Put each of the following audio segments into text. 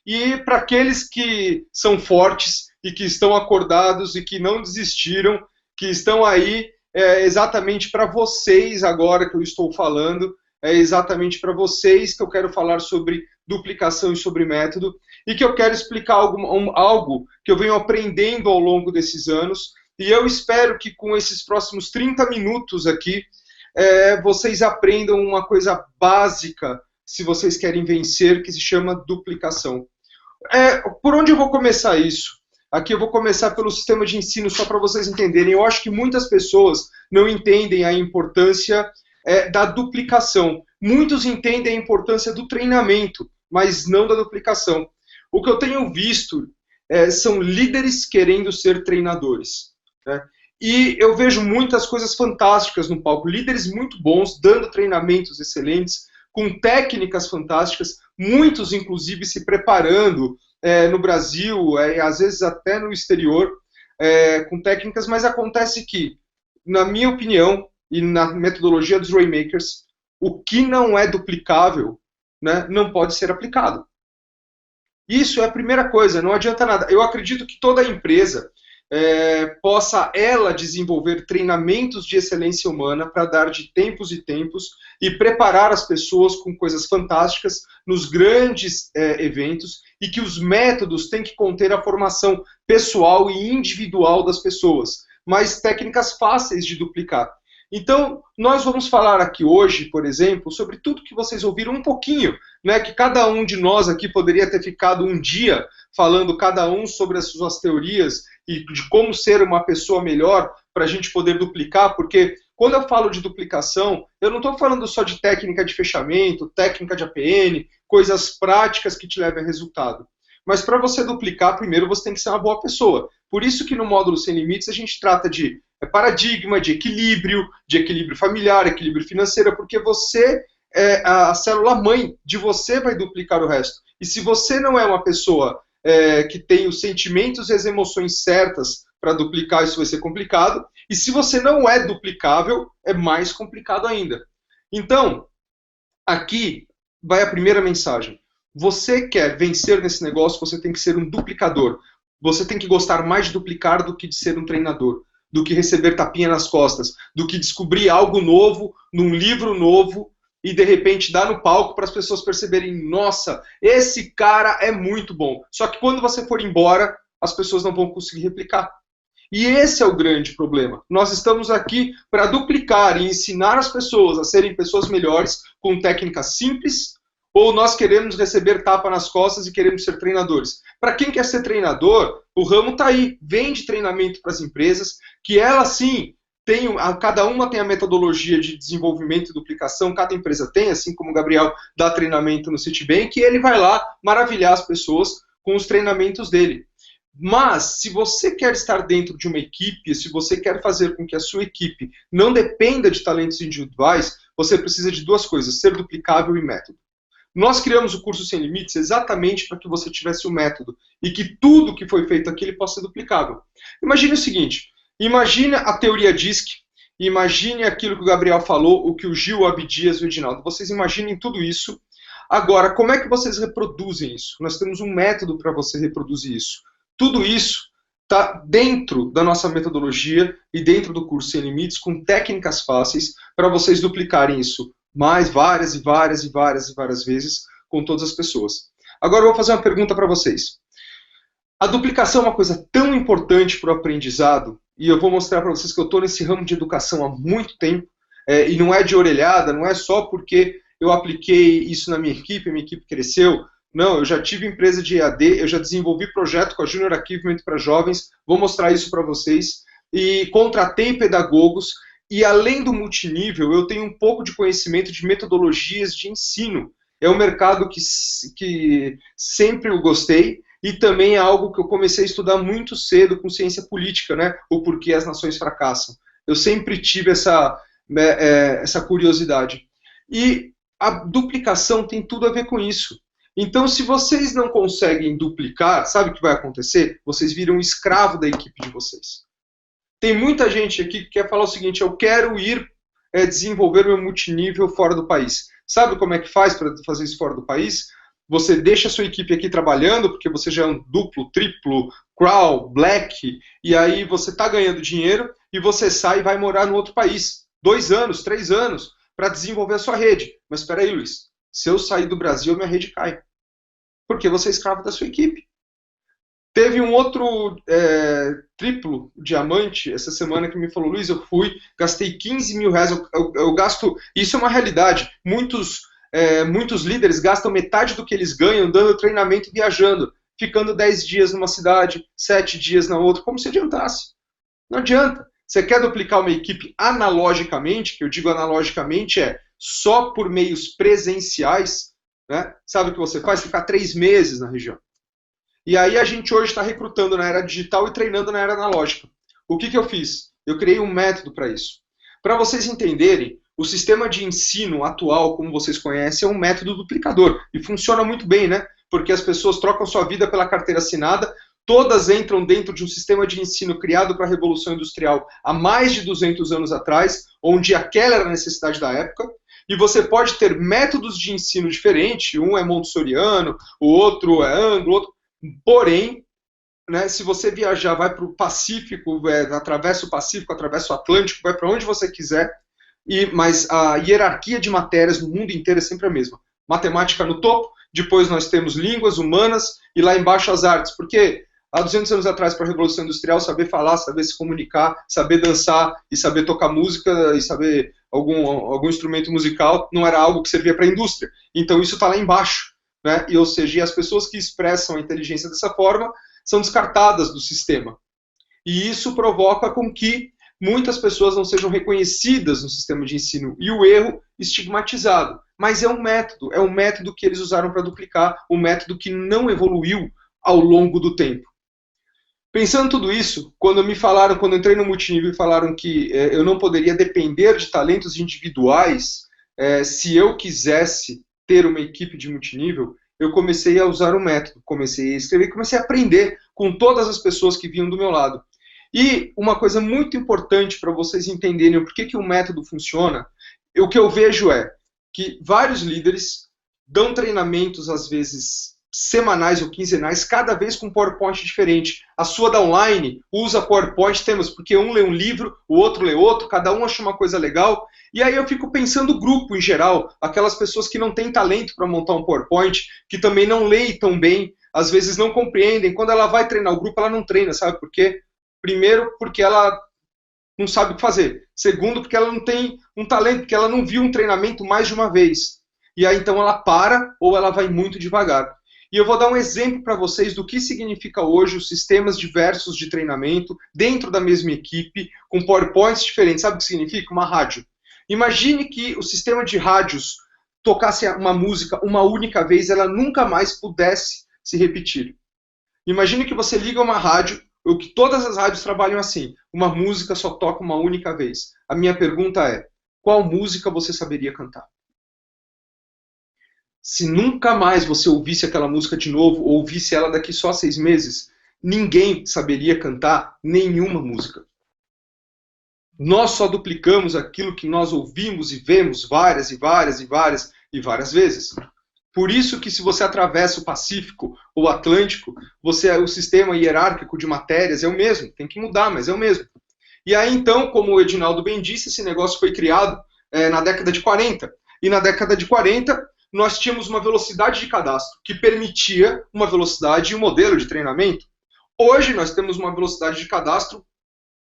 E para aqueles que são fortes e que estão acordados e que não desistiram, que estão aí, exatamente para vocês agora que eu estou falando, é exatamente para vocês que eu quero falar sobre duplicação e sobre método, e que eu quero explicar algo que eu venho aprendendo ao longo desses anos, e eu espero que com esses próximos 30 minutos aqui, vocês aprendam uma coisa básica, se vocês querem vencer, que se chama duplicação. Por onde eu vou começar isso? Aqui eu vou começar pelo sistema de ensino, só para vocês entenderem. Eu acho que muitas pessoas não entendem a importância da duplicação. Muitos entendem a importância do treinamento, mas não da duplicação. O que eu tenho visto são líderes querendo ser treinadores. Né? E eu vejo muitas coisas fantásticas no palco. Líderes muito bons, dando treinamentos excelentes, com técnicas fantásticas, muitos, inclusive, se preparando no Brasil, às vezes até no exterior, com técnicas, mas acontece que, na minha opinião, e na metodologia dos Rainmakers, o que não é duplicável, né, não pode ser aplicado. Isso é a primeira coisa, não adianta nada. Eu acredito que toda empresa possa ela desenvolver treinamentos de excelência humana para dar de tempos e tempos e preparar as pessoas com coisas fantásticas nos grandes eventos, e que os métodos têm que conter a formação pessoal e individual das pessoas, mas técnicas fáceis de duplicar. Então, nós vamos falar aqui hoje, por exemplo, sobre tudo que vocês ouviram um pouquinho, né, que cada um de nós aqui poderia ter ficado um dia falando cada um sobre as suas teorias e de como ser uma pessoa melhor para a gente poder duplicar, porque quando eu falo de duplicação, eu não estou falando só de técnica de fechamento, técnica de APN, coisas práticas que te levem a resultado. Mas para você duplicar, primeiro você tem que ser uma boa pessoa. Por isso que no módulo Sem Limites a gente trata de paradigma, de equilíbrio familiar, equilíbrio financeiro, porque você a célula-mãe de você vai duplicar o resto. E se você não é uma pessoa que tem os sentimentos e as emoções certas para duplicar, isso vai ser complicado. E se você não é duplicável, é mais complicado ainda. Então, aqui vai a primeira mensagem. Você quer vencer nesse negócio, você tem que ser um duplicador. Você tem que gostar mais de duplicar do que de ser um treinador, do que receber tapinha nas costas, do que descobrir algo novo, num livro novo, e de repente dar no palco para as pessoas perceberem, nossa, esse cara é muito bom. Só que quando você for embora, as pessoas não vão conseguir replicar. E esse é o grande problema. Nós estamos aqui para duplicar e ensinar as pessoas a serem pessoas melhores com técnicas simples, ou nós queremos receber tapa nas costas e queremos ser treinadores. Para quem quer ser treinador, o ramo está aí. Vende treinamento para as empresas, que elas sim, cada uma tem a metodologia de desenvolvimento e duplicação, cada empresa tem, assim como o Gabriel dá treinamento no Citibank, e ele vai lá maravilhar as pessoas com os treinamentos dele. Mas, se você quer estar dentro de uma equipe, se você quer fazer com que a sua equipe não dependa de talentos individuais, você precisa de duas coisas, ser duplicável e método. Nós criamos o curso Sem Limites exatamente para que você tivesse o método e que tudo que foi feito aqui ele possa ser duplicável. Imagine o seguinte, imagine a teoria DISC, imagine aquilo que o Gabriel falou, o que o Gil, o Abdias e o Edinaldo. Vocês imaginem tudo isso. Agora, como é que vocês reproduzem isso? Nós temos um método para você reproduzir isso. Tudo isso está dentro da nossa metodologia e dentro do curso Sem Limites, com técnicas fáceis para vocês duplicarem isso mais várias e várias e várias e várias vezes com todas as pessoas. Agora eu vou fazer uma pergunta para vocês. A duplicação é uma coisa tão importante para o aprendizado, e eu vou mostrar para vocês que eu estou nesse ramo de educação há muito tempo, e não é de orelhada, não é só porque eu apliquei isso na minha equipe cresceu. Não, eu já tive empresa de EAD, eu já desenvolvi projeto com a Junior Achievement para jovens, vou mostrar isso para vocês, e contratei pedagogos, e além do multinível, eu tenho um pouco de conhecimento de metodologias de ensino. É um mercado que sempre eu gostei, e também é algo que eu comecei a estudar muito cedo com ciência política, né? O porquê as nações fracassam. Eu sempre tive essa curiosidade. E a duplicação tem tudo a ver com isso. Então, se vocês não conseguem duplicar, sabe o que vai acontecer? Vocês viram escravo da equipe de vocês. Tem muita gente aqui que quer falar o seguinte, eu quero ir desenvolver meu multinível fora do país. Sabe como é que faz para fazer isso fora do país? Você deixa a sua equipe aqui trabalhando, porque você já é um duplo, triplo, crawl, black, e aí você está ganhando dinheiro e você sai e vai morar no outro país. 2 anos, 3 anos, para desenvolver a sua rede. Mas espera aí, Luiz, se eu sair do Brasil, minha rede cai. Porque você é escravo da sua equipe. Teve um outro triplo diamante essa semana que me falou, Luiz, eu fui, gastei 15 mil reais, eu gasto, isso é uma realidade, muitos líderes gastam metade do que eles ganham dando treinamento e viajando, ficando 10 dias numa cidade, 7 dias na outra, como se adiantasse. Não adianta. Você quer duplicar uma equipe analogicamente, que eu digo analogicamente só por meios presenciais, né? Sabe o que você faz? Ficar 3 meses na região. E aí a gente hoje está recrutando na era digital e treinando na era analógica. O que eu fiz? Eu criei um método para isso. Para vocês entenderem, o sistema de ensino atual, como vocês conhecem, é um método duplicador. E funciona muito bem, né? Porque as pessoas trocam sua vida pela carteira assinada, todas entram dentro de um sistema de ensino criado para a Revolução Industrial há mais de 200 anos atrás, onde aquela era a necessidade da época. E você pode ter métodos de ensino diferentes, um é montessoriano, o outro é anglo, outro. Porém, né, se você viajar, vai para o Pacífico, atravessa o Pacífico, atravessa o Atlântico, vai para onde você quiser, mas a hierarquia de matérias no mundo inteiro é sempre a mesma. Matemática no topo, depois nós temos línguas humanas e lá embaixo as artes. Porque há 200 anos atrás, para a Revolução Industrial, saber falar, saber se comunicar, saber dançar e saber tocar música e saber algum instrumento musical não era algo que servia para a indústria. Então isso está lá embaixo. Né? Ou seja, as pessoas que expressam a inteligência dessa forma são descartadas do sistema. E isso provoca com que muitas pessoas não sejam reconhecidas no sistema de ensino e o erro estigmatizado. Mas é um método que eles usaram para duplicar, um método que não evoluiu ao longo do tempo. Pensando tudo isso, quando eu entrei no multinível e falaram que eu não poderia depender de talentos individuais se eu quisesse ter uma equipe de multinível, eu comecei a usar o método, comecei a escrever, comecei a aprender com todas as pessoas que vinham do meu lado. E uma coisa muito importante para vocês entenderem por que o método funciona, o que eu vejo é que vários líderes dão treinamentos, às vezes, semanais ou quinzenais, cada vez com PowerPoint diferente. A sua da online usa PowerPoint, temos, porque um lê um livro, o outro lê outro, cada um acha uma coisa legal. E aí eu fico pensando o grupo em geral, aquelas pessoas que não têm talento para montar um PowerPoint, que também não leem tão bem, às vezes não compreendem. Quando ela vai treinar o grupo, ela não treina, sabe por quê? Primeiro, porque ela não sabe o que fazer. Segundo, porque ela não tem um talento, porque ela não viu um treinamento mais de uma vez. E aí então ela para ou ela vai muito devagar. E eu vou dar um exemplo para vocês do que significa hoje os sistemas diversos de treinamento dentro da mesma equipe, com PowerPoints diferentes. Sabe o que significa? Uma rádio. Imagine que o sistema de rádios tocasse uma música uma única vez, ela nunca mais pudesse se repetir. Imagine que você liga uma rádio, ou que todas as rádios trabalham assim, uma música só toca uma única vez. A minha pergunta é, qual música você saberia cantar? Se nunca mais você ouvisse aquela música de novo, ou ouvisse ela daqui só 6 meses, ninguém saberia cantar nenhuma música. Nós só duplicamos aquilo que nós ouvimos e vemos várias e várias e várias e várias vezes. Por isso que se você atravessa o Pacífico ou o Atlântico, o sistema hierárquico de matérias é o mesmo. Tem que mudar, mas é o mesmo. E aí então, como o Edinaldo bem disse, esse negócio foi criado na década de 40. E na década de 40, nós tínhamos uma velocidade de cadastro que permitia uma velocidade e um modelo de treinamento. Hoje nós temos uma velocidade de cadastro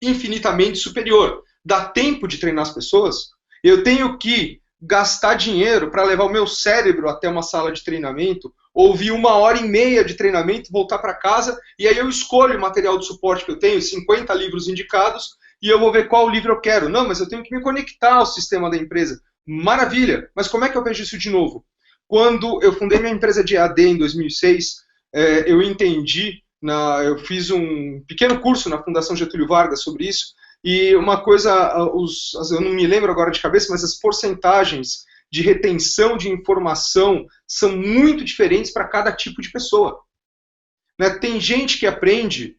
infinitamente superior. Dá tempo de treinar as pessoas? Eu tenho que gastar dinheiro para levar o meu cérebro até uma sala de treinamento, ouvir 1h30 de treinamento, voltar para casa, e aí eu escolho o material de suporte que eu tenho, 50 livros indicados, e eu vou ver qual livro eu quero. Não, mas eu tenho que me conectar ao sistema da empresa. Maravilha! Mas como é que eu vejo isso de novo? Quando eu fundei minha empresa de EAD em 2006, eu entendi, eu fiz um pequeno curso na Fundação Getúlio Vargas sobre isso, e uma coisa, eu não me lembro agora de cabeça, mas as porcentagens de retenção de informação são muito diferentes para cada tipo de pessoa. Né? Tem gente que aprende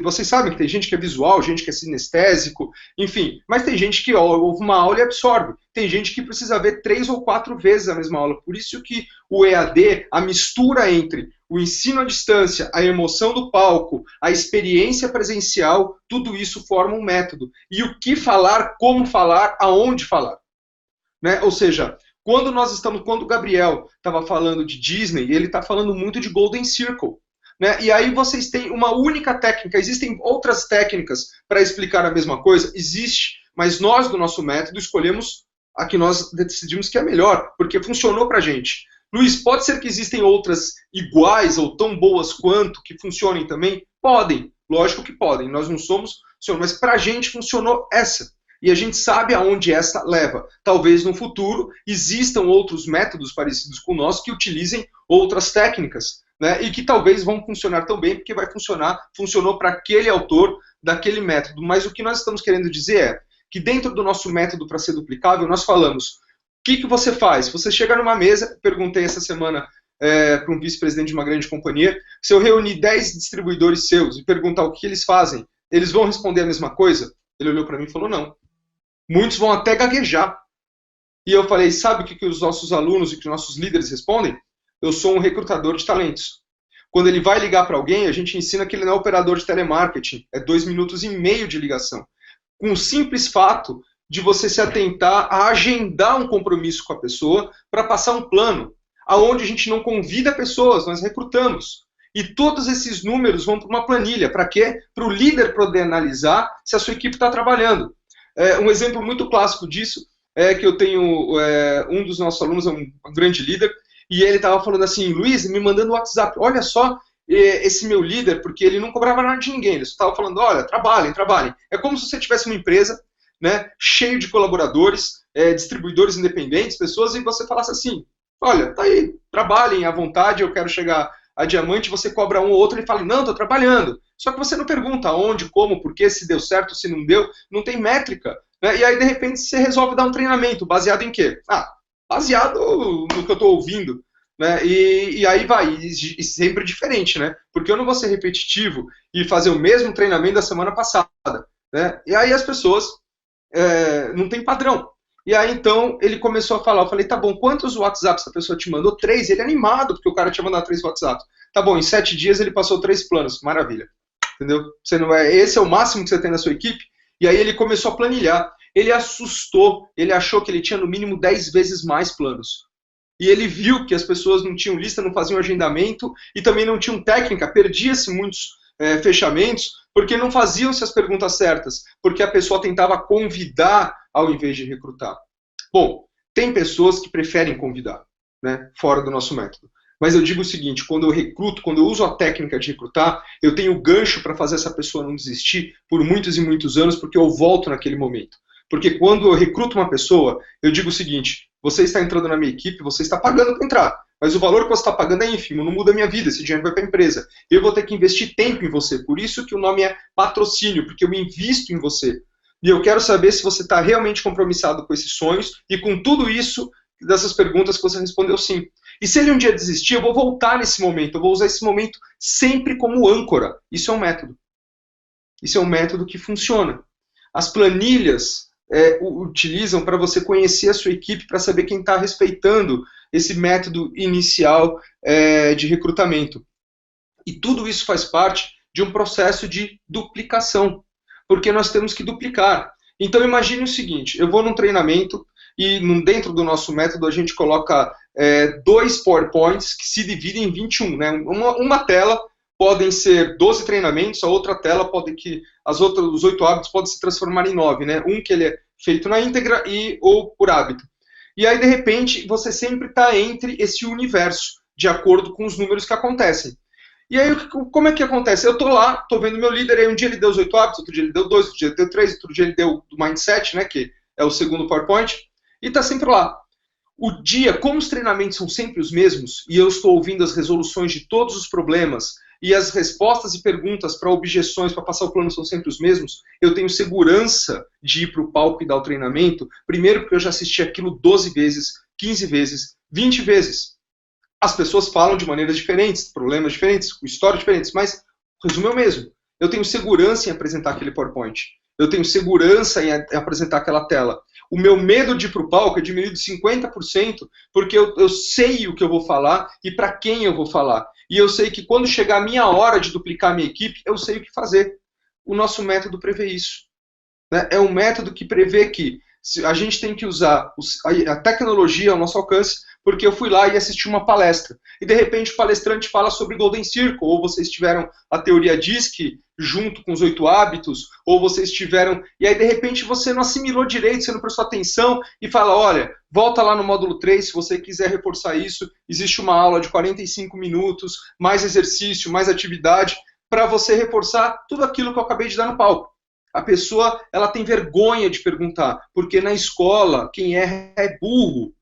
Vocês sabem que tem gente que é visual, gente que é sinestésico, enfim, mas tem gente que ouve uma aula e absorve. Tem gente que precisa ver 3 ou 4 vezes a mesma aula. Por isso que o EAD, a mistura entre o ensino à distância, a emoção do palco, a experiência presencial, tudo isso forma um método. E o que falar, como falar, aonde falar. Né? Ou seja, quando o Gabriel estava falando de Disney, ele está falando muito de Golden Circle. Né? E aí vocês têm uma única técnica. Existem outras técnicas para explicar a mesma coisa? Existe, mas nós, do nosso método, escolhemos a que nós decidimos que é melhor, porque funcionou para a gente. Luiz, pode ser que existem outras iguais ou tão boas quanto que funcionem também? Podem, lógico que podem. Nós não somos, mas para a gente funcionou essa. E a gente sabe aonde essa leva. Talvez no futuro existam outros métodos parecidos com o nosso que utilizem outras técnicas. Né, e que talvez vão funcionar tão bem, porque funcionou para aquele autor daquele método. Mas o que nós estamos querendo dizer é que dentro do nosso método para ser duplicável, nós falamos, o que você faz? Você chega numa mesa, perguntei essa semana para um vice-presidente de uma grande companhia, se eu reunir 10 distribuidores seus e perguntar o que eles fazem, eles vão responder a mesma coisa? Ele olhou para mim e falou, não. Muitos vão até gaguejar. E eu falei, sabe o que os nossos alunos e que os nossos líderes respondem? Eu sou um recrutador de talentos. Quando ele vai ligar para alguém, a gente ensina que ele não é operador de telemarketing. É 2,5 minutos de ligação. Com o simples fato de você se atentar a agendar um compromisso com a pessoa para passar um plano, aonde a gente não convida pessoas, nós recrutamos. E todos esses números vão para uma planilha. Para quê? Para o líder poder analisar se a sua equipe está trabalhando. Um exemplo muito clássico disso é que eu tenho um dos nossos alunos, é um grande líder, e ele estava falando assim, Luiz, me mandando WhatsApp, olha só esse meu líder, porque ele não cobrava nada de ninguém, ele só estava falando, olha, trabalhem. É como se você tivesse uma empresa, né, cheio de colaboradores, distribuidores independentes, pessoas, e você falasse assim, olha, tá aí, trabalhem à vontade, eu quero chegar a diamante, você cobra um ou outro, ele fala, não, estou trabalhando. Só que você não pergunta onde, como, por quê, se deu certo, se não deu, não tem métrica. Né? E aí, de repente, você resolve dar um treinamento, baseado em quê? Baseado no que eu estou ouvindo. Né? E aí vai, e sempre diferente, né? Porque eu não vou ser repetitivo e fazer o mesmo treinamento da semana passada. Né? E aí as pessoas não tem padrão. E aí então ele começou a falar, eu falei, tá bom, quantos WhatsApps a pessoa te mandou? 3, ele é animado, porque o cara tinha mandado 3 WhatsApps. Tá bom, em 7 dias ele passou 3 planos, maravilha. Entendeu? Esse é o máximo que você tem na sua equipe? E aí ele começou a planilhar. Ele assustou, ele achou que ele tinha no mínimo 10 vezes mais planos. E ele viu que as pessoas não tinham lista, não faziam agendamento e também não tinham técnica, perdia-se muitos fechamentos, porque não faziam-se as perguntas certas, porque a pessoa tentava convidar ao invés de recrutar. Bom, tem pessoas que preferem convidar, né, fora do nosso método. Mas eu digo o seguinte, quando eu recruto, quando eu uso a técnica de recrutar, eu tenho gancho para fazer essa pessoa não desistir por muitos e muitos anos, porque eu volto naquele momento. Porque quando eu recruto uma pessoa, eu digo o seguinte, você está entrando na minha equipe, você está pagando para entrar, mas o valor que você está pagando é ínfimo, não muda a minha vida, esse dinheiro vai para a empresa. Eu vou ter que investir tempo em você, por isso que o nome é patrocínio, porque eu invisto em você. E eu quero saber se você está realmente compromissado com esses sonhos e com tudo isso, dessas perguntas que você respondeu sim. E se ele um dia desistir, eu vou voltar nesse momento, eu vou usar esse momento sempre como âncora. Isso é um método. Isso é um método que funciona. As planilhas utilizam para você conhecer a sua equipe, para saber quem está respeitando esse método inicial de recrutamento. E tudo isso faz parte de um processo de duplicação, porque nós temos que duplicar. Então imagine o seguinte, eu vou num treinamento e dentro do nosso método a gente coloca 2 PowerPoints que se dividem em 21. Né? Uma tela podem ser 12 treinamentos, a outra tela pode que os 8 hábitos podem se transformar em 9, né? Um que ele é feito na íntegra ou por hábito. E aí, de repente, você sempre está entre esse universo, de acordo com os números que acontecem. E aí, como é que acontece? Eu estou lá, estou vendo meu líder, aí um dia ele deu os 8 hábitos, outro dia ele deu 2, outro dia ele deu 3, outro dia ele deu do Mindset, né, que é o segundo PowerPoint, e está sempre lá. O dia, como os treinamentos são sempre os mesmos, e eu estou ouvindo as resoluções de todos os problemas, e as respostas e perguntas para objeções, para passar o plano são sempre os mesmos, eu tenho segurança de ir para o palco e dar o treinamento, primeiro porque eu já assisti aquilo 12 vezes, 15 vezes, 20 vezes. As pessoas falam de maneiras diferentes, problemas diferentes, com histórias diferentes, mas O resumo é o mesmo. Eu tenho segurança em apresentar aquele PowerPoint. Eu tenho segurança em apresentar aquela tela. O meu medo de ir para o palco é diminuído de 50%, porque eu sei o que eu vou falar e para quem eu vou falar. E eu sei que quando chegar a minha hora de duplicar a minha equipe, eu sei o que fazer. O nosso método prevê isso. Né? É um método que prevê que a gente tem que usar a tecnologia ao nosso alcance, porque eu fui lá e assisti uma palestra. E de repente o palestrante fala sobre Golden Circle, ou vocês tiveram a teoria DISC junto com os 8 hábitos, ou vocês tiveram... E aí de repente você não assimilou direito, você não prestou atenção e fala, olha, volta lá no módulo 3, se você quiser reforçar isso, existe uma aula de 45 minutos, mais exercício, mais atividade, para você reforçar tudo aquilo que eu acabei de dar no palco. A pessoa ela tem vergonha de perguntar, porque na escola quem erra é burro.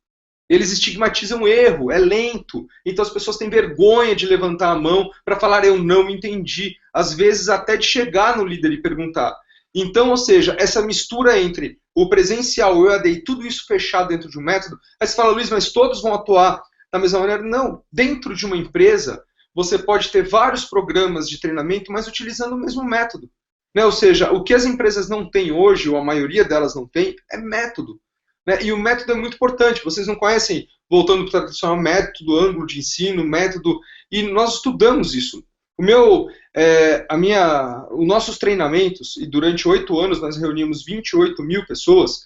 Eles estigmatizam o erro, é lento. Então as pessoas têm vergonha de levantar a mão para falar eu não entendi. Às vezes até de chegar no líder e perguntar. Então, ou seja, essa mistura entre o presencial, o EAD e tudo isso fechado dentro de um método, aí você fala, Luiz, mas todos vão atuar da mesma maneira? Não. Dentro de uma empresa, você pode ter vários programas de treinamento, mas utilizando o mesmo método. Né? Ou seja, o que as empresas não têm hoje, ou a maioria delas não tem, é método. Né? E o método é muito importante. Vocês não conhecem, voltando para o tradicional método, ângulo de ensino, método, e nós estudamos isso. Os nossos treinamentos, e durante 8 anos nós reunimos 28 mil pessoas,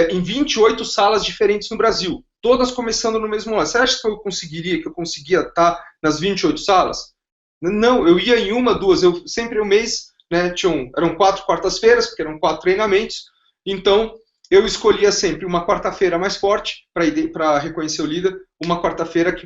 em 28 salas diferentes no Brasil, todas começando no mesmo ano. Você acha que eu conseguia estar nas 28 salas? Não, eu ia em uma, duas, sempre um mês, né, eram 4 quartas-feiras, porque eram 4 treinamentos, então eu escolhia sempre uma quarta-feira mais forte para reconhecer o líder, uma quarta-feira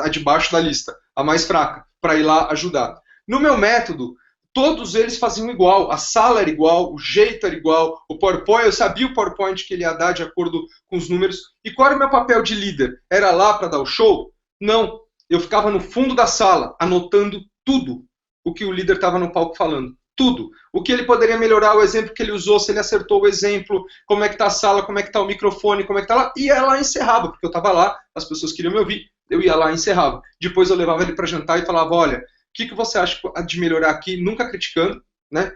a de baixo da lista, a mais fraca, para ir lá ajudar. No meu método, todos eles faziam igual, a sala era igual, o jeito era igual, o PowerPoint, eu sabia o PowerPoint que ele ia dar de acordo com os números. E qual era o meu papel de líder? Era lá para dar o show? Não, eu ficava no fundo da sala, anotando tudo o que o líder estava no palco falando. Tudo. O que ele poderia melhorar, o exemplo que ele usou, se ele acertou o exemplo, como é que está a sala, como é que está o microfone, como é que está lá. E ia lá e encerrava, porque eu estava lá, as pessoas queriam me ouvir, eu ia lá e encerrava. Depois eu levava ele para jantar e falava, olha, o que você acha de melhorar aqui? Nunca criticando, né?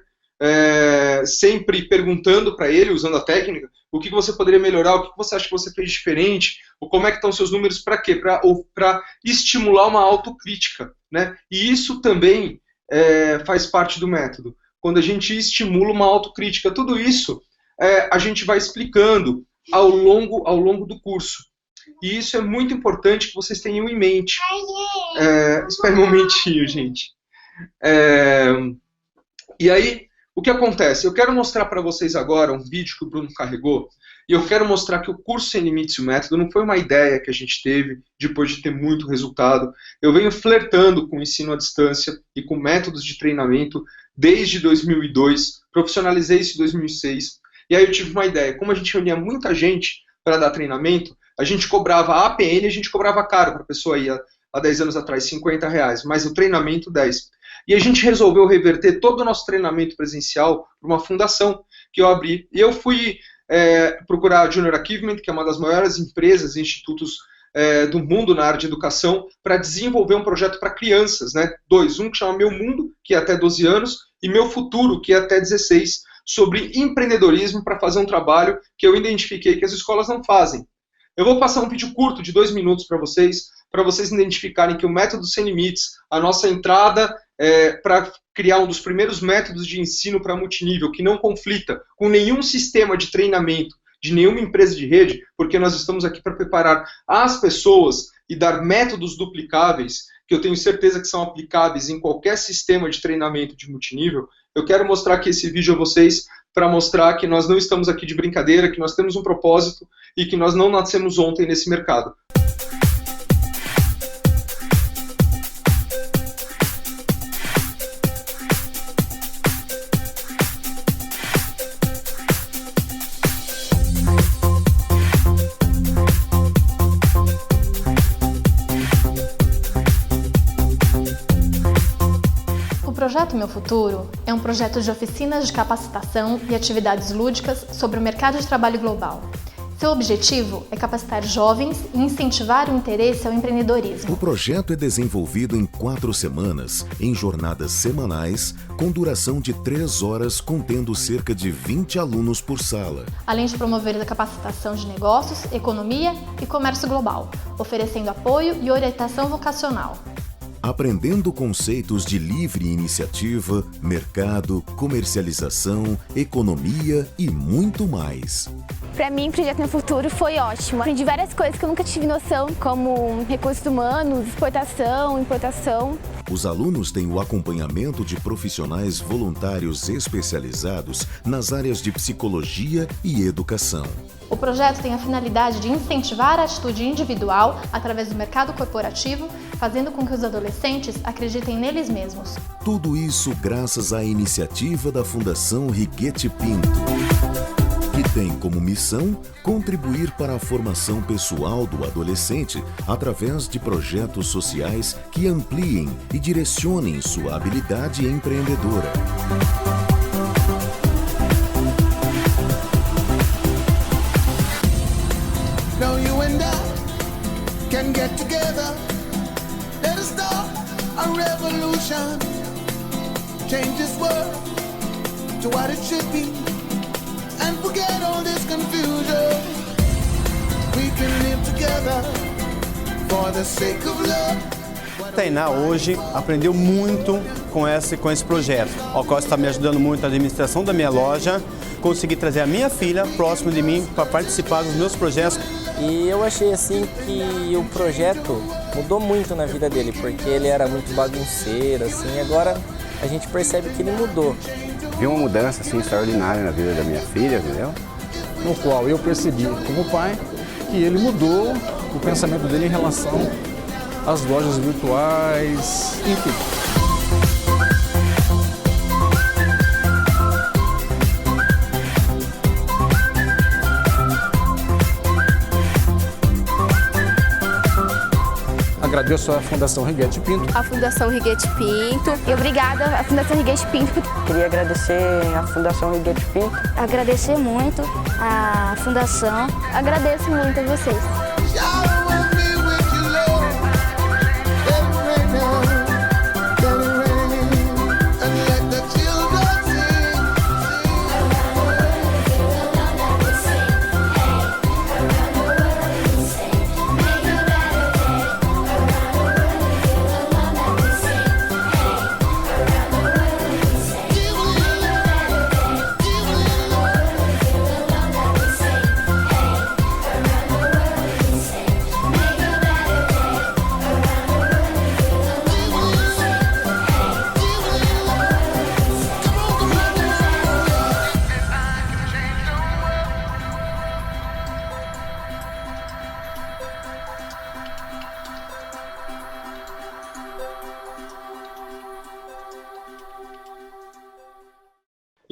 Sempre perguntando para ele, usando a técnica, o que você poderia melhorar, o que você acha que você fez diferente, ou como é que estão os seus números, para quê? Para estimular uma autocrítica, né? E isso também faz parte do método. Quando a gente estimula uma autocrítica, tudo isso a gente vai explicando ao longo do curso. E isso é muito importante que vocês tenham em mente. Espera um momentinho, gente. E aí, o que acontece? Eu quero mostrar para vocês agora um vídeo que o Bruno carregou, e eu quero mostrar que o curso Sem Limites e o Método não foi uma ideia que a gente teve depois de ter muito resultado. Eu venho flertando com o ensino à distância e com métodos de treinamento desde 2002, profissionalizei isso em 2006, e aí eu tive uma ideia. Como a gente reunia muita gente para dar treinamento, a gente cobrava a APN, a gente cobrava caro para a pessoa ir há 10 anos atrás, R$50, mas o treinamento 10. E a gente resolveu reverter todo o nosso treinamento presencial para uma fundação que eu abri. E eu fui procurar a Junior Achievement, que é uma das maiores empresas e institutos do mundo na área de educação, para desenvolver um projeto para crianças, né? Um que chama Meu Mundo, que é até 12 anos, e Meu Futuro, que é até 16, sobre empreendedorismo, para fazer um trabalho que eu identifiquei que as escolas não fazem. Eu vou passar um vídeo curto de 2 minutos para vocês identificarem que o método Sem Limites, a nossa entrada para criar um dos primeiros métodos de ensino para multinível, que não conflita com nenhum sistema de treinamento de nenhuma empresa de rede, porque nós estamos aqui para preparar as pessoas e dar métodos duplicáveis, que eu tenho certeza que são aplicáveis em qualquer sistema de treinamento de multinível. Eu quero mostrar aqui esse vídeo a vocês para mostrar que nós não estamos aqui de brincadeira, que nós temos um propósito e que nós não nascemos ontem nesse mercado. O projeto Meu Futuro é um projeto de oficinas de capacitação e atividades lúdicas sobre o mercado de trabalho global. Seu objetivo é capacitar jovens e incentivar o interesse ao empreendedorismo. O projeto é desenvolvido em 4 semanas, em jornadas semanais, com duração de 3 horas, contendo cerca de 20 alunos por sala. Além de promover a capacitação de negócios, economia e comércio global, oferecendo apoio e orientação vocacional. Aprendendo conceitos de livre iniciativa, mercado, comercialização, economia e muito mais. Para mim, o Projeto Meu Futuro foi ótimo. Aprendi várias coisas que eu nunca tive noção, como recursos humanos, exportação, importação. Os alunos têm o acompanhamento de profissionais voluntários especializados nas áreas de psicologia e educação. O projeto tem a finalidade de incentivar a atitude individual através do mercado corporativo, fazendo com que os adolescentes acreditem neles mesmos. Tudo isso graças à iniciativa da Fundação Righetti Pinto, que tem como missão contribuir para a formação pessoal do adolescente através de projetos sociais que ampliem e direcionem sua habilidade empreendedora. Now you and I can get together. Let us start a revolution. Change this world to what it should be. And forget all this confusion. We can live together for the sake of love. A Tainá hoje aprendeu muito com esse projeto, ao qual está me ajudando muito a administração da minha loja, consegui trazer a minha filha próximo de mim para participar dos meus projetos. E eu achei assim que o projeto mudou muito na vida dele, porque ele era muito bagunceiro, assim, agora a gente percebe que ele mudou. Vi uma mudança assim extraordinária na vida da minha filha, entendeu? No qual eu percebi como pai que ele mudou o pensamento dele em relação às lojas virtuais, enfim. Agradeço à Fundação Righetti Pinto. A Fundação Righetti Pinto. E obrigada à Fundação Righetti Pinto. Queria agradecer à Fundação Righetti Pinto. Agradecer muito à Fundação. Agradeço muito a vocês.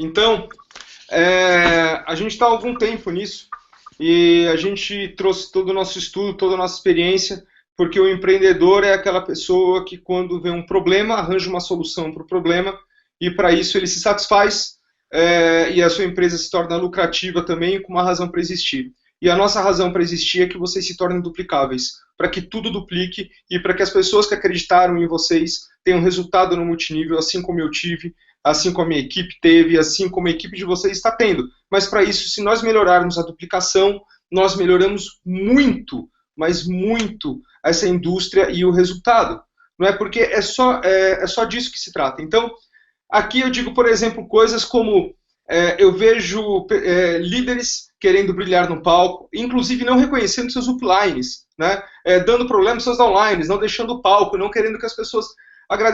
Então, a gente está há algum tempo nisso e a gente trouxe todo o nosso estudo, toda a nossa experiência, porque o empreendedor é aquela pessoa que quando vê um problema, arranja uma solução para o problema e para isso ele se satisfaz e a sua empresa se torna lucrativa também com uma razão para existir. E a nossa razão para existir é que vocês se tornem duplicáveis, para que tudo duplique e para que as pessoas que acreditaram em vocês tenham resultado no multinível, assim como eu tive, assim como a minha equipe teve, assim como a equipe de vocês está tendo. Mas para isso, se nós melhorarmos a duplicação, nós melhoramos muito, mas muito, essa indústria e o resultado. Não é porque é só disso que se trata. Então, aqui eu digo, por exemplo, coisas como eu vejo líderes querendo brilhar no palco, inclusive não reconhecendo seus uplines, né? Dando problemas aos downlines, não deixando o palco, não querendo que as pessoas...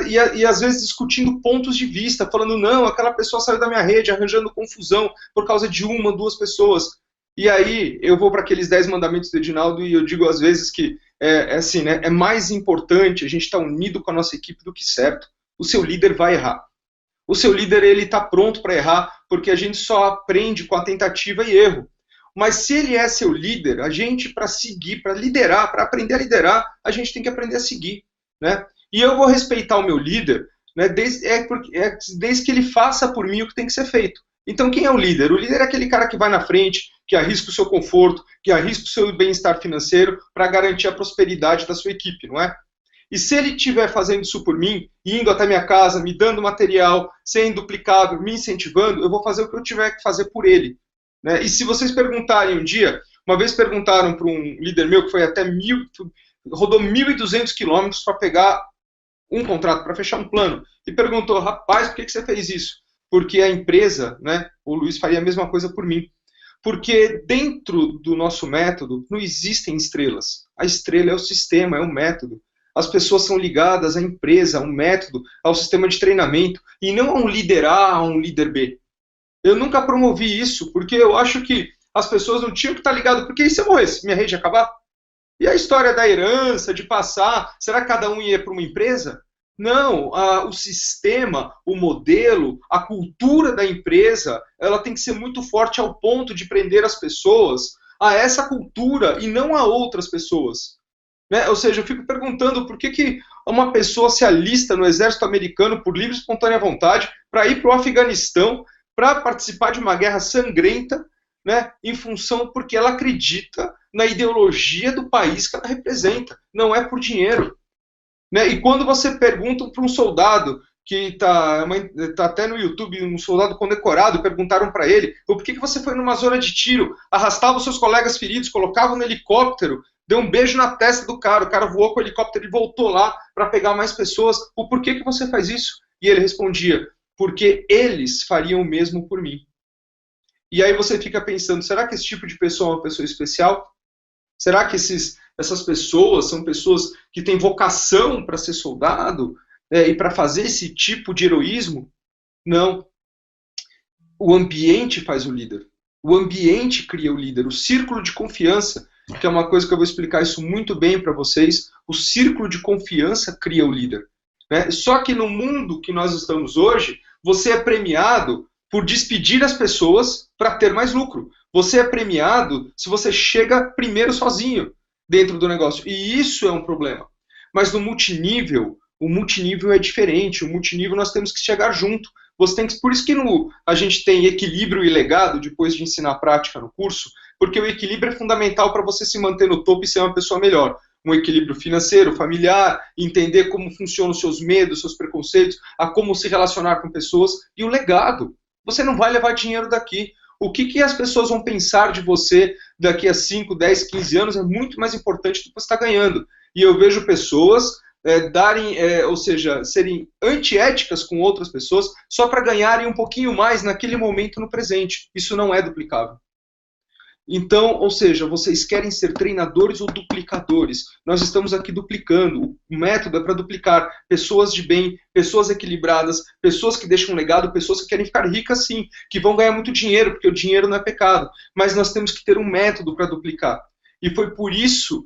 E às vezes discutindo pontos de vista, falando, não, aquela pessoa saiu da minha rede, arranjando confusão por causa de 1, 2 pessoas. E aí eu vou para aqueles 10 mandamentos do Edinaldo e eu digo às vezes que assim, né, é mais importante a gente estar unido com a nossa equipe do que certo. O seu líder vai errar. O seu líder ele está pronto para errar porque a gente só aprende com a tentativa e erro. Mas se ele é seu líder, a gente para seguir, para liderar, para aprender a liderar, a gente tem que aprender a seguir, né? E eu vou respeitar o meu líder, né, desde que ele faça por mim o que tem que ser feito. Então quem é o líder? O líder é aquele cara que vai na frente, que arrisca o seu conforto, que arrisca o seu bem-estar financeiro para garantir a prosperidade da sua equipe, não é? E se ele estiver fazendo isso por mim, indo até minha casa, me dando material, sendo duplicável, me incentivando, eu vou fazer o que eu tiver que fazer por ele, né? E se vocês perguntarem um dia, uma vez perguntaram para um líder meu que foi até rodou 1.200 quilômetros para pegar um contrato, para fechar um plano, e perguntou, rapaz, por que você fez isso? Porque a empresa, né, o Luiz faria a mesma coisa por mim. Porque dentro do nosso método não existem estrelas. A estrela é o sistema, é o método. As pessoas são ligadas à empresa, ao método, ao sistema de treinamento, e não a um líder A, a um líder B. Eu nunca promovi isso, porque eu acho que as pessoas não tinham que estar ligadas, porque e se eu morresse, minha rede ia acabar? E a história da herança, de passar, será que cada um ia para uma empresa? Não, o sistema, o modelo, a cultura da empresa, ela tem que ser muito forte ao ponto de prender as pessoas a essa cultura e não a outras pessoas. Né? Ou seja, eu fico perguntando por que uma pessoa se alista no exército americano por livre e espontânea vontade para ir para o Afeganistão, para participar de uma guerra sangrenta, né, em função porque ela acredita na ideologia do país que ela representa, não é por dinheiro. Né? E quando você pergunta para um soldado, que está até no YouTube, um soldado condecorado, perguntaram para ele, por que você foi numa zona de tiro, arrastava os seus colegas feridos, colocava no helicóptero, deu um beijo na testa do cara, o cara voou com o helicóptero e voltou lá para pegar mais pessoas, por que você faz isso? E ele respondia, porque eles fariam o mesmo por mim. E aí você fica pensando, será que esse tipo de pessoa é uma pessoa especial? Será que essas pessoas são pessoas que têm vocação para ser soldado e para fazer esse tipo de heroísmo? Não. O ambiente faz o líder. O ambiente cria o líder. O círculo de confiança, que é uma coisa que eu vou explicar isso muito bem para vocês, o círculo de confiança cria o líder. Né? Só que no mundo que nós estamos hoje, você é premiado por despedir as pessoas para ter mais lucro. Você é premiado se você chega primeiro sozinho dentro do negócio. E isso é um problema. Mas no multinível, o multinível é diferente. O multinível nós temos que chegar junto. Por isso que a gente tem equilíbrio e legado depois de ensinar a prática no curso, porque o equilíbrio é fundamental para você se manter no topo e ser uma pessoa melhor. Um equilíbrio financeiro, familiar, entender como funcionam os seus medos, seus preconceitos, a como se relacionar com pessoas. E o legado. Você não vai levar dinheiro daqui. O que as pessoas vão pensar de você daqui a 5, 10, 15 anos é muito mais importante do que você está ganhando. E eu vejo pessoas serem antiéticas com outras pessoas só para ganharem um pouquinho mais naquele momento no presente. Isso não é duplicável. Então, ou seja, vocês querem ser treinadores ou duplicadores. Nós estamos aqui duplicando. O método é para duplicar pessoas de bem, pessoas equilibradas, pessoas que deixam um legado, pessoas que querem ficar ricas sim, que vão ganhar muito dinheiro, porque o dinheiro não é pecado. Mas nós temos que ter um método para duplicar. E foi por isso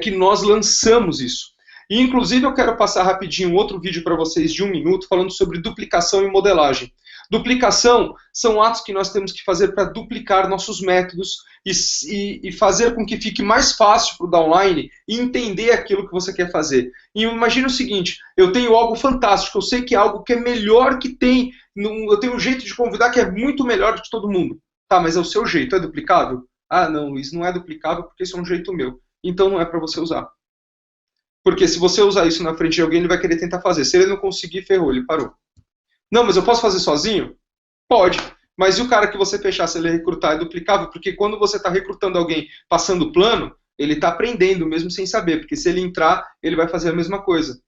que nós lançamos isso. E, inclusive, eu quero passar rapidinho um outro vídeo para vocês de 1 minuto, falando sobre duplicação e modelagem. Duplicação são atos que nós temos que fazer para duplicar nossos métodos e fazer com que fique mais fácil para o downline entender aquilo que você quer fazer. E imagine o seguinte, eu tenho algo fantástico, eu sei que é algo que é melhor que tem, eu tenho um jeito de convidar que é muito melhor do que todo mundo. Tá, mas é o seu jeito, é duplicável? Ah, não, Luiz, não é duplicável porque isso é um jeito meu. Então não é para você usar. Porque se você usar isso na frente de alguém, ele vai querer tentar fazer. Se ele não conseguir, ferrou, ele parou. Não, mas eu posso fazer sozinho? Pode. Mas e o cara que você fechar, se ele recrutar, é duplicável? Porque quando você está recrutando alguém passando plano, ele está aprendendo mesmo sem saber. Porque se ele entrar, ele vai fazer a mesma coisa.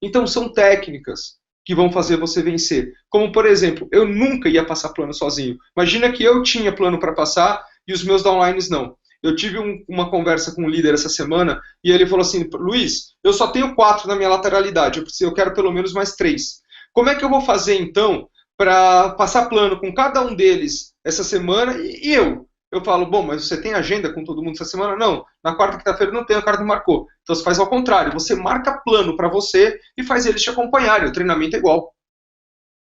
Então são técnicas que vão fazer você vencer. Como, por exemplo, eu nunca ia passar plano sozinho. Imagina que eu tinha plano para passar e os meus downlines não. Eu tive uma conversa com um líder essa semana e ele falou assim, Luiz, eu só tenho 4 na minha lateralidade, eu quero pelo menos mais 3. Como é que eu vou fazer, então, para passar plano com cada um deles essa semana e eu? Eu falo, bom, mas você tem agenda com todo mundo essa semana? Não, na quarta, quinta-feira não tem, o cara não marcou. Então você faz ao contrário, você marca plano para você e faz eles te acompanharem, o treinamento é igual.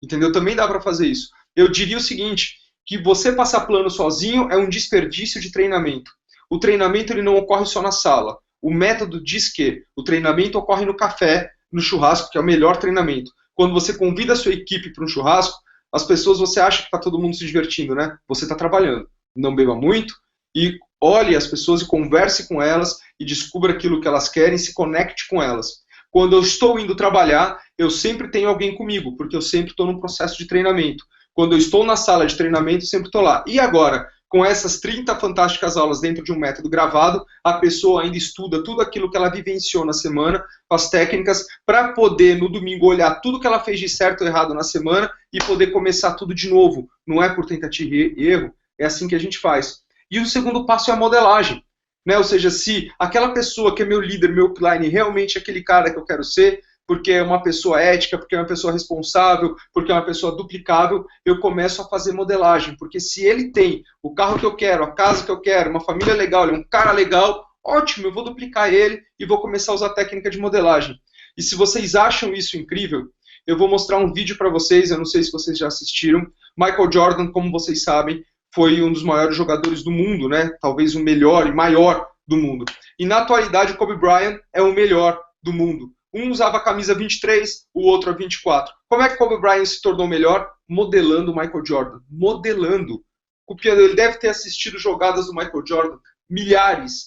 Entendeu? Também dá para fazer isso. Eu diria o seguinte, que você passar plano sozinho é um desperdício de treinamento. O treinamento ele não ocorre só na sala. O método diz que o treinamento ocorre no café, no churrasco, que é o melhor treinamento. Quando você convida a sua equipe para um churrasco, as pessoas, você acha que está todo mundo se divertindo, né? Você está trabalhando. não beba muito, e olhe as pessoas e converse com elas e descubra aquilo que elas querem, se conecte com elas. Quando eu estou indo trabalhar, eu sempre tenho alguém comigo, porque eu sempre estou num processo de treinamento. Quando eu estou na sala de treinamento, eu sempre estou lá. E agora, com essas 30 fantásticas aulas dentro de um método gravado, a pessoa ainda estuda tudo aquilo que ela vivenciou na semana, as técnicas, para poder, no domingo, olhar tudo que ela fez de certo ou errado na semana e poder começar tudo de novo. Não é por tentativa e erro, é assim que a gente faz. E o segundo passo é a modelagem. Né? Ou seja, se aquela pessoa que é meu líder, meu upline, realmente é aquele cara que eu quero ser, porque é uma pessoa ética, porque é uma pessoa responsável, porque é uma pessoa duplicável, eu começo a fazer modelagem. Porque se ele tem o carro que eu quero, a casa que eu quero, uma família legal, ele é um cara legal, ótimo, eu vou duplicar ele e vou começar a usar a técnica de modelagem. E se vocês acham isso incrível, eu vou mostrar um vídeo para vocês, eu não sei se vocês já assistiram. Michael Jordan, como vocês sabem, foi um dos maiores jogadores do mundo, né? Talvez o melhor e maior do mundo. E na atualidade, o Kobe Bryant é o melhor do mundo. Um usava a camisa 23, o outro a 24. Como é que Kobe Bryant se tornou melhor? Modelando o Michael Jordan. Modelando. Copiando. Ele deve ter assistido jogadas do Michael Jordan milhares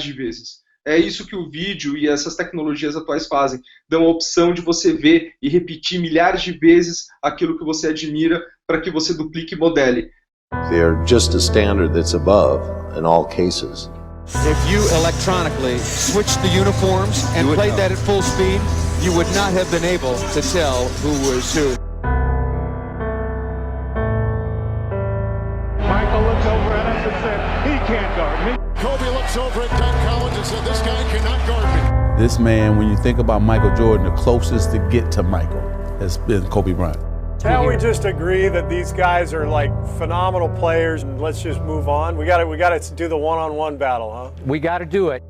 de vezes. É isso que o vídeo e essas tecnologias atuais fazem. Dão a opção de você ver e repetir milhares de vezes aquilo que você admira para que você duplique e modele. They are just a standard that's above in all cases. If you electronically switched the uniforms and played that at full speed, you would not have been able to tell who was who. Michael looks over at us and said, he can't guard me. Kobe looks over at Doug Collins and said, this guy cannot guard me. This man, when you think about Michael Jordan, the closest to get to Michael has been Kobe Bryant. Now we just agree that these guys are like phenomenal players, and let's just move on. We got to do the one-on-one battle, huh? We got to do it.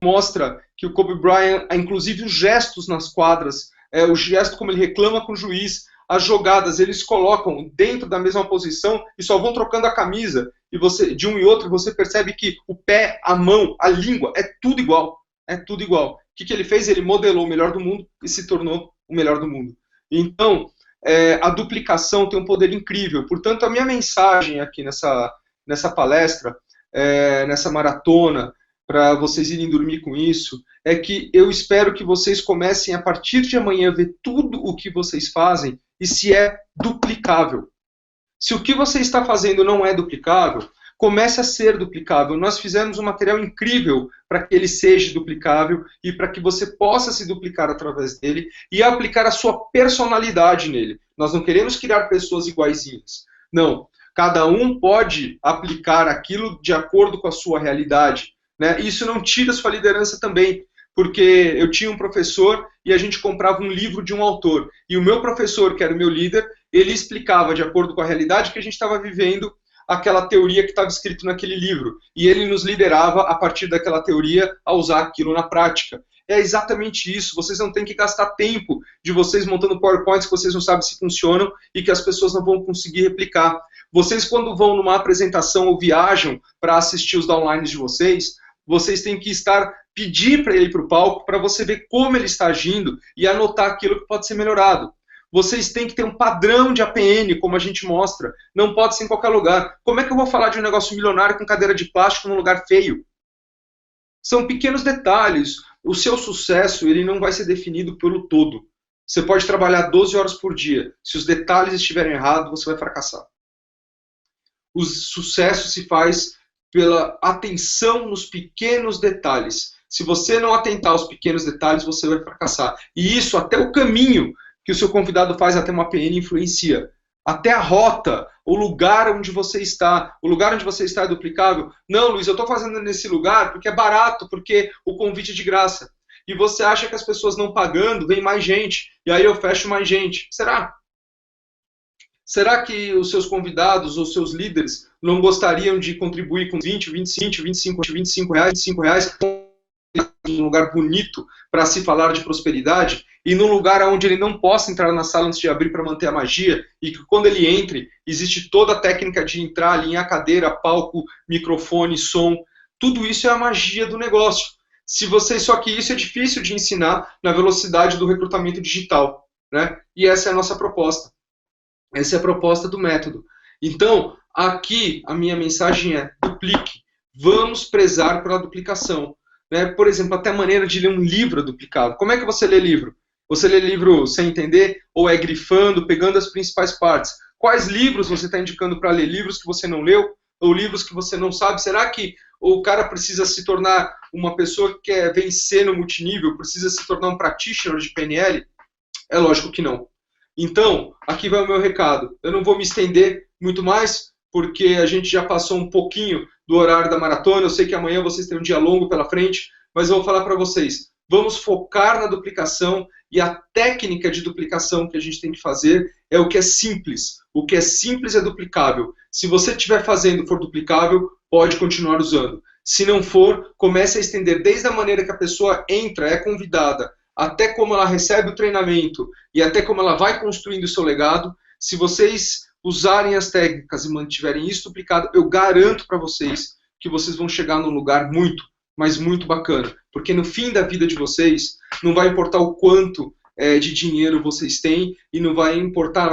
Mostra que o Kobe Bryant, inclusive os gestos nas quadras, o gesto como ele reclama com o juiz, as jogadas eles colocam dentro da mesma posição e só vão trocando a camisa, e você, de um e outro, você percebe que o pé, a mão, a língua, é tudo igual. É tudo igual. O que ele fez? Ele modelou o melhor do mundo e se tornou o melhor do mundo. Então, a duplicação tem um poder incrível. Portanto, a minha mensagem aqui nessa palestra, nessa maratona, para vocês irem dormir com isso, é que eu espero que vocês comecem a partir de amanhã a ver tudo o que vocês fazem e se é duplicável. Se o que você está fazendo não é duplicável, comece a ser duplicável. Nós fizemos um material incrível para que ele seja duplicável e para que você possa se duplicar através dele e aplicar a sua personalidade nele. Nós não queremos criar pessoas iguaizinhas. Não. Cada um pode aplicar aquilo de acordo com a sua realidade. Né? Isso não tira sua liderança também, porque eu tinha um professor e a gente comprava um livro de um autor. E o meu professor, que era o meu líder, ele explicava, de acordo com a realidade que a gente estava vivendo, aquela teoria que estava escrito naquele livro. E ele nos liderava, a partir daquela teoria, a usar aquilo na prática. É exatamente isso. Vocês não têm que gastar tempo de vocês montando PowerPoints que vocês não sabem se funcionam e que as pessoas não vão conseguir replicar. Vocês, quando vão numa apresentação ou viajam para assistir os downlines de vocês têm que pedir para ele ir para o palco para você ver como ele está agindo e anotar aquilo que pode ser melhorado. Vocês têm que ter um padrão de APN, como a gente mostra. Não pode ser em qualquer lugar. Como é que eu vou falar de um negócio milionário com cadeira de plástico num lugar feio? São pequenos detalhes. O seu sucesso ele não vai ser definido pelo todo. Você pode trabalhar 12 horas por dia. Se os detalhes estiverem errados, você vai fracassar. O sucesso se faz pela atenção nos pequenos detalhes. Se você não atentar aos pequenos detalhes, você vai fracassar. E isso, até o caminho que o seu convidado faz até uma PN influencia. Até a rota, o lugar onde você está. O lugar onde você está é duplicável? Não, Luiz, eu estou fazendo nesse lugar porque é barato, porque o convite é de graça. E você acha que as pessoas não pagando, vem mais gente, e aí eu fecho mais gente. Será? Será que os seus convidados ou seus líderes não gostariam de contribuir com 20, 25 reais num lugar bonito para se falar de prosperidade e num lugar onde ele não possa entrar na sala antes de abrir para manter a magia e que quando ele entre, existe toda a técnica de entrar, alinhar a cadeira, palco, microfone, som. Tudo isso é a magia do negócio. Só que isso é difícil de ensinar na velocidade do recrutamento digital, né? E essa é a nossa proposta. Essa é a proposta do método. Então, aqui a minha mensagem é: duplique. Vamos prezar pela duplicação. Né? Por exemplo, até a maneira de ler um livro duplicado. Como é que você lê livro? Você lê livro sem entender? Ou é grifando, pegando as principais partes? Quais livros você está indicando para ler? Livros que você não leu? Ou livros que você não sabe? Será que o cara precisa se tornar uma pessoa que quer vencer no multinível? Precisa se tornar um practitioner de PNL? É lógico que não. Então, aqui vai o meu recado. Eu não vou me estender muito mais, porque a gente já passou um pouquinho do horário da maratona. Eu sei que amanhã vocês têm um dia longo pela frente, mas eu vou falar para vocês. Vamos focar na duplicação, e a técnica de duplicação que a gente tem que fazer é o que é simples. O que é simples é duplicável. Se você estiver fazendo e for duplicável, pode continuar usando. Se não for, comece a estender desde a maneira que a pessoa entra, é convidada, até como ela recebe o treinamento e até como ela vai construindo o seu legado. Se vocês usarem as técnicas e mantiverem isso duplicado, eu garanto para vocês que vocês vão chegar num lugar muito, mas muito bacana. Porque no fim da vida de vocês, não vai importar o quanto de dinheiro vocês têm, e não vai importar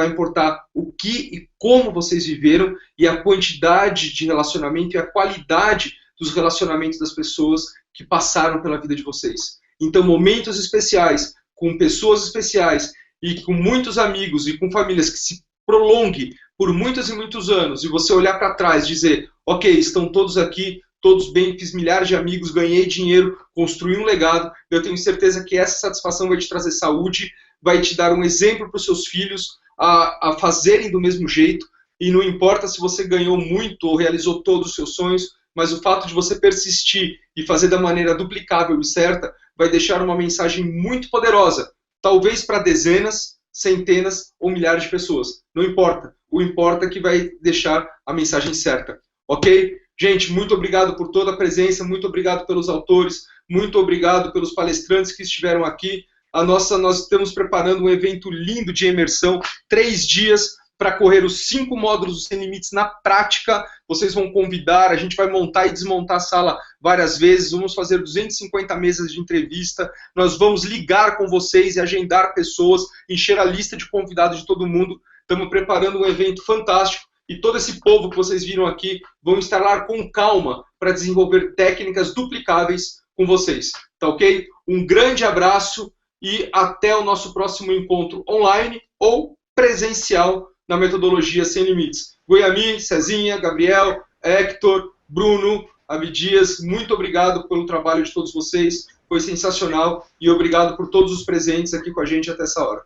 o que e como vocês viveram, e a quantidade de relacionamento e a qualidade dos relacionamentos das pessoas que passaram pela vida de vocês. Então, momentos especiais, com pessoas especiais, e com muitos amigos e com famílias que se prolongue por muitos e muitos anos, e você olhar para trás e dizer: ok, estão todos aqui, todos bem, fiz milhares de amigos, ganhei dinheiro, construí um legado. Eu tenho certeza que essa satisfação vai te trazer saúde, vai te dar um exemplo para os seus filhos a fazerem do mesmo jeito, e não importa se você ganhou muito ou realizou todos os seus sonhos, mas o fato de você persistir e fazer da maneira duplicável e certa vai deixar uma mensagem muito poderosa, talvez para dezenas, centenas ou milhares de pessoas. Não importa. O importa é que vai deixar a mensagem certa. Ok? Gente, muito obrigado por toda a presença, muito obrigado pelos autores, muito obrigado pelos palestrantes que estiveram aqui. Nós estamos preparando um evento lindo de imersão, 3 dias, para correr os 5 módulos do Sem Limites na prática. Vocês vão convidar, a gente vai montar e desmontar a sala várias vezes, vamos fazer 250 mesas de entrevista, nós vamos ligar com vocês e agendar pessoas, encher a lista de convidados de todo mundo. Estamos preparando um evento fantástico, e todo esse povo que vocês viram aqui vão estar lá com calma para desenvolver técnicas duplicáveis com vocês. Tá ok? Um grande abraço e até o nosso próximo encontro online ou presencial na metodologia Sem Limites. Goiami, Cezinha, Gabriel, Hector, Bruno, Abdias, muito obrigado pelo trabalho de todos vocês, foi sensacional, e obrigado por todos os presentes aqui com a gente até essa hora.